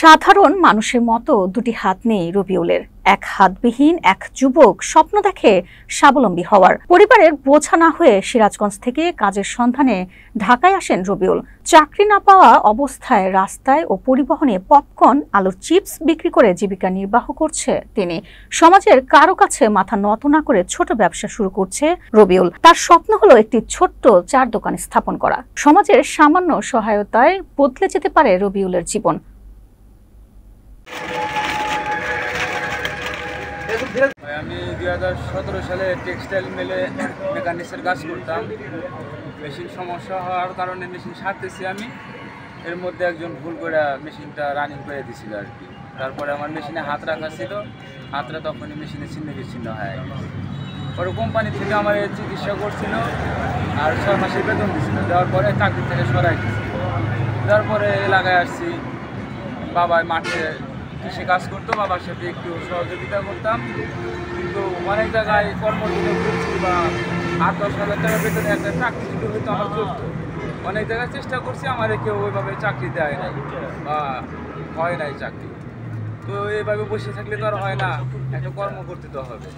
সাধারণ মানুষের মতো দুটি হাত নেই রবিউলের। এক হাতবিহীন এক যুবক স্বপ্ন দেখে স্বাবলম্বী হওয়ার। পরিবারের বোঝা না হয়ে সিরাজগঞ্জ থেকে কাজের সন্ধানে ঢাকায় আসেন রবিউল। চাকরি না পাওয়া অবস্থায় রাস্তায় ও পরিবহনে পপকর্ন, আলুর চিপস বিক্রি করে জীবিকা নির্বাহ করছে তিনি। সমাজের কারো কাছে মাথা নত না করে ছোট ব্যবসা শুরু করছে রবিউল। তার স্বপ্ন হলো একটি ছোট্ট চার দোকান স্থাপন করা। সমাজের সামান্য সহায়তায় বদলে যেতে পারে রবিউলের জীবন। আমি 2017 সালে টেক্সটাইল মিলে মেকানিক্সের কাজ করতাম। মেশিন সমস্যা হওয়ার কারণে মেশিন সারতেছি আমি। এর মধ্যে একজন ভুল করে মেশিনটা রানিং করে দিয়েছিল আর কি। তারপরে আমার মেশিনে হাত রাখা ছিল, হাতটা তখনই মেশিনে ছিন্ন বিচ্ছিন্ন হয়ে গেছে। পরে কোম্পানি থেকে আমার চিকিৎসা করছিল আর 6 মাসের বেতন দিয়েছিল। দেওয়ার পরে চাকরি থেকে সরাই দিয়েছিল। তারপরে এলাকায় আসছি, বাবা মাঠে কৃষি কাজ করতো, বাবার সাথে একটু সহযোগিতা করতাম। কিন্তু অনেক জায়গায় কর্মদিনে করছি বা 8-10 হাজার টাকা বেতনে একটা চাকরি যদি হয়তো আমার চলতো। অনেক জায়গায় চেষ্টা করছি, আমার কেউ ওইভাবে চাকরি দেয় নাই বা হয় নাই চাকরি। তো এইভাবে বসে থাকলে তো আর হয় না, একটা কর্ম করতে তো হবে।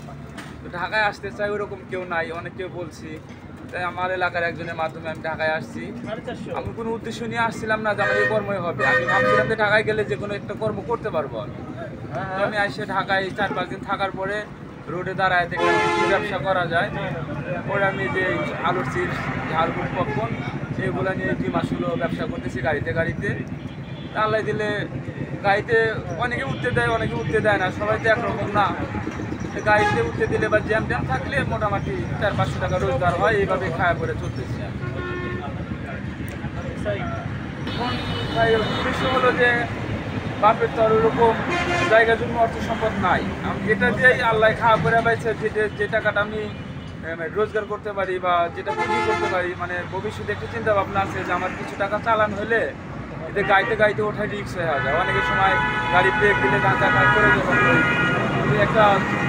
তো ঢাকায় আসতে চাই, ওইরকম কেউ নাই, অনেককে বলছি। তাই আমার এলাকার একজনের মাধ্যমে আমি ঢাকায় আসছি। আমি কোনো উদ্দেশ্য নিয়ে আসছিলাম না যে আমার এই কর্মই হবে। আমি ভাবছিলাম যে ঢাকায় গেলে যে কোনো একটা কর্ম করতে পারবো আমি। তো আমি এসে ঢাকায় 4-5 দিন থাকার পরে রোডে দাঁড়ায় দেখলাম কী ব্যবসা করা যায়। পরে আমি যে আলুর চিপস, ঝালমুড়ি, পপকর্ন এগুলো নিয়ে 2 মাস হলো ব্যবসা করতেছি গাড়িতে। আল্লাহ দিলে গাড়িতে অনেকে উঠতে দেয়, অনেকে উঠতে দেয় না, সবাই তো একরকম না। গাড়িতে উঠতে দিলে বা জ্যাম থাকলে মোটামুটি 400-500 টাকা রোজগার হয়। এইভাবে খায়া করে চলতেছি। এখন ভাই উদ্দেশ্য হলো যে বাপের তো আর ওরকম জায়গা জন্য অর্থ সম্পদ নাই। আমি যেটা দিয়েই আল্লাহ খাওয়া করে পাইছে, যে টাকাটা আমি রোজগার করতে পারি বা যেটা পুঁজি করতে পারি, মানে ভবিষ্যতে একটা চিন্তা ভাবনা আছে যে আমার কিছু টাকা চালান হলে এতে গাড়িতে ওঠায় রিক্স হয়ে যায়। অনেকের সময় গাড়ি ব্রেক দিলে গাঁজা করে যখন একটা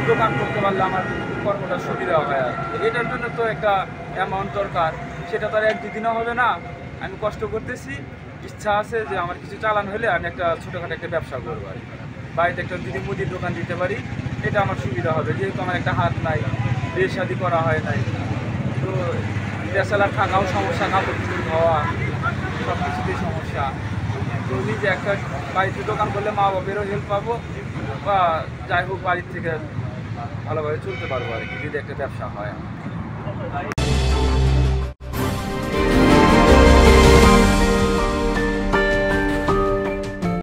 দোকান করতে পারলে আমার কর্মটা সুবিধা হয়। আর এটার জন্য তো একটা অ্যামাউন্ট দরকার, সেটা তো আর 1-2 দিনও হবে না। আমি কষ্ট করতেছি, ইচ্ছা আছে যে আমার কিছু চালান হলে আমি একটা ছোটোখাটো একটা ব্যবসা করবো আর বাড়িতে একটা যদি মুদির দোকান দিতে পারি, এটা আমার সুবিধা হবে। যেহেতু আমার একটা হাত নাই, বিয়ে শাদী করা হয় নাই, তো ব্যাচেলার থাকাও সমস্যা, কাপড় চোপড় ধোয়া সব কিছুতেই সমস্যা। তো নিজে একটা বাড়িতে দোকান করলে মা বাবারও হেল্প পাবো বা যাই হোক বাড়ির থেকে ভালোভাবে চলতে পারবো আর কি, যদি একটা ব্যবসা হয়।